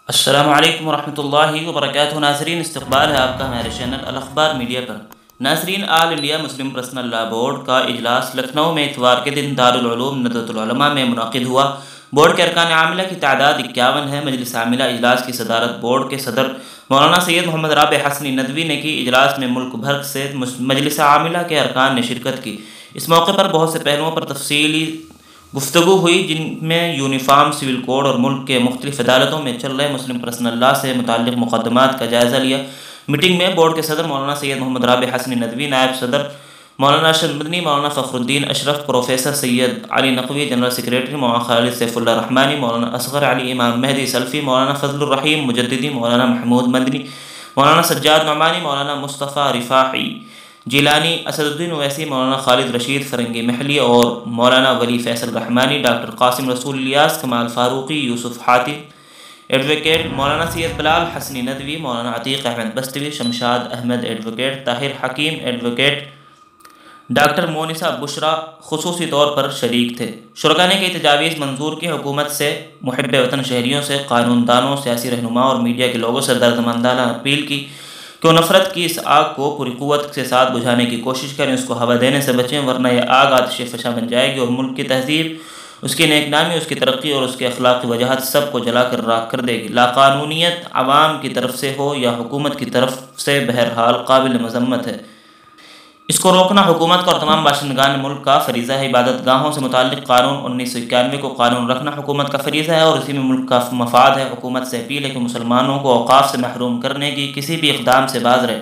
السلام علیکم ورحمۃ اللہ وبرکاتہ۔ ناظرین، استقبال ہے آپ کا ہمارے چینل الاخبار میڈیا پر۔ ناظرین، All India Muslim Personal Law Board کا اجلاس لکھنؤ میں اتوار کے دن دارالعلوم ندوۃ العلماء میں منعقد ہوا۔ بورڈ کے ارکان عاملہ کی تعداد 51 ہے۔ مجلس عاملہ اجلاس کی صدارت بورڈ کے صدر مولانا سید محمد رابع حسنی ندوی نے کی۔ اجلاس میں ملک بھر سے مجلس عاملہ کے ارکان نے شرکت کی۔ اس موقع پر بہت سے پہلوؤں پر تفصیلی گفتگو ہوئی، جن میں یونیفارم سول کوڈ اور ملک کے مختلف عدالتوں میں چل رہے مسلم پرسنل لاء سے متعلق مقدمات کا جائزہ لیا۔ میٹنگ میں بورڈ کے صدر مولانا سید محمد رابع حسنی ندوی، نائب صدر مولانا ارشد مدنی، مولانا فخر الدین اشرف، پروفیسر سید علی نقوی، جنرل سیکریٹری مولانا خالد سیف اللہ رحمانی، مولانا اصغر علی امام مہدی سلفی، مولانا فضل الرحیم مجددی، مولانا محمود مدنی، مولانا سجاد نعمانی، مولانا مصطفیٰ رفاعی جیلانی، اسد الدین اویسی، مولانا خالد رشید فرنگی محلی اور مولانا ولی فیصل رحمانی، ڈاکٹر قاسم رسول الیاس، کمال فاروقی، یوسف حاتم ایڈوکیٹ، مولانا سید بلال حسنی ندوی، مولانا عتیق احمد بستوی، شمشاد احمد ایڈوکیٹ، طاہر حکیم ایڈوکیٹ، ڈاکٹر مونسہ بشرا خصوصی طور پر شریک تھے۔ شرکاء نے کئی تجاویز منظور کی۔ حکومت سے، محب وطن شہریوں سے، قانون دانوں، سیاسی رہنماؤں اور میڈیا کے لوگوں سے دردمندانہ اپیل کی کہ وہ نفرت کی اس آگ کو پوری قوت کے ساتھ بجھانے کی کوشش کریں، اس کو ہوا دینے سے بچیں، ورنہ یہ آگ آتش فشاں بن جائے گی اور ملک کی تہذیب، اس کی نیک نامی، اس کی ترقی اور اس کے اخلاقی وجاہت سب کو جلا کر راکھ کر دے گی۔ لاقانونیت عوام کی طرف سے ہو یا حکومت کی طرف سے، بہرحال قابل مذمت ہے۔ اس کو روکنا حکومت کا اور تمام باشندگان ملک کا فریضہ ہے۔ عبادت گاہوں سے متعلق قانون 1991 کو قانون رکھنا حکومت کا فریضہ ہے اور اسی میں ملک کا مفاد ہے۔ حکومت سے اپیل ہے کہ مسلمانوں کو اوقاف سے محروم کرنے کی کسی بھی اقدام سے باز رہے۔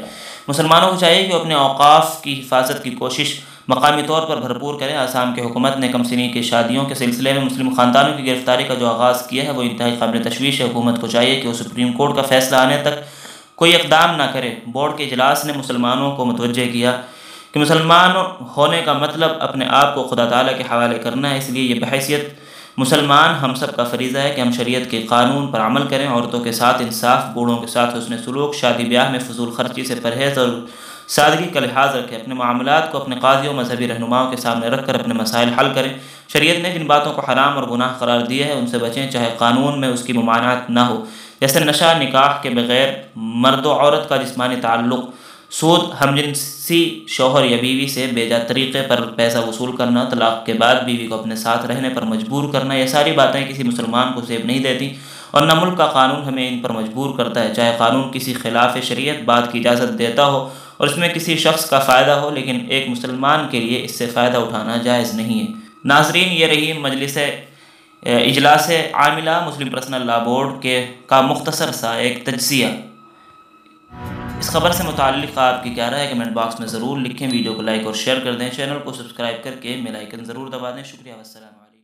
مسلمانوں کو چاہیے کہ وہ اپنے اوقاف کی حفاظت کی کوشش مقامی طور پر بھرپور کریں۔ آسام کی حکومت نے کم سنی کی شادیوں کے سلسلے میں مسلم خاندانوں کی گرفتاری کا جو آغاز کیا ہے وہ انتہائی قابل تشویش ہے۔ حکومت کو چاہیے کہ وہ سپریم کورٹ کا فیصلہ آنے تک کوئی اقدام نہ کرے۔ بورڈ کے اجلاس نے مسلمانوں کو متوجہ کیا کہ مسلمان ہونے کا مطلب اپنے آپ کو خدا تعالیٰ کے حوالے کرنا ہے، اس لیے یہ بحیثیت مسلمان ہم سب کا فریضہ ہے کہ ہم شریعت کے قانون پر عمل کریں، عورتوں کے ساتھ انصاف، بوڑھوں کے ساتھ حسن سلوک، شادی بیاہ میں فضول خرچی سے پرہیز اور سادگی کا لحاظ رکھیں، اپنے معاملات کو اپنے قاضیوں مذہبی رہنماؤں کے سامنے رکھ کر اپنے مسائل حل کریں، شریعت نے جن باتوں کو حرام اور گناہ قرار دیا ہے ان سے بچیں، چاہے قانون میں اس کی ممانعت نہ ہو، جیسے نشہ، نکاح کے بغیر مرد و عورت کا جسمانی تعلق، سود، ہم جنسی شوہر یا بیوی سے بے جا طریقے پر پیسہ وصول کرنا، طلاق کے بعد بیوی کو اپنے ساتھ رہنے پر مجبور کرنا، یہ ساری باتیں کسی مسلمان کو زیب نہیں دیتی اور نہ ملک کا قانون ہمیں ان پر مجبور کرتا ہے، چاہے قانون کسی خلاف شریعت بات کی اجازت دیتا ہو اور اس میں کسی شخص کا فائدہ ہو، لیکن ایک مسلمان کے لیے اس سے فائدہ اٹھانا جائز نہیں ہے۔ ناظرین، یہ رہی مجلس اجلاس عاملہ مسلم پرسنل لاء بورڈ کا مختصر سا ایک تجزیہ۔ اس خبر سے متعلق آپ کی کیا رائے ہے؟ کمنٹ باکس میں ضرور لکھیں، ویڈیو کو لائک اور شیئر کر دیں، چینل کو سبسکرائب کر کے بیل آئیکن ضرور دبا دیں۔ شکریہ، والسلام علیکم۔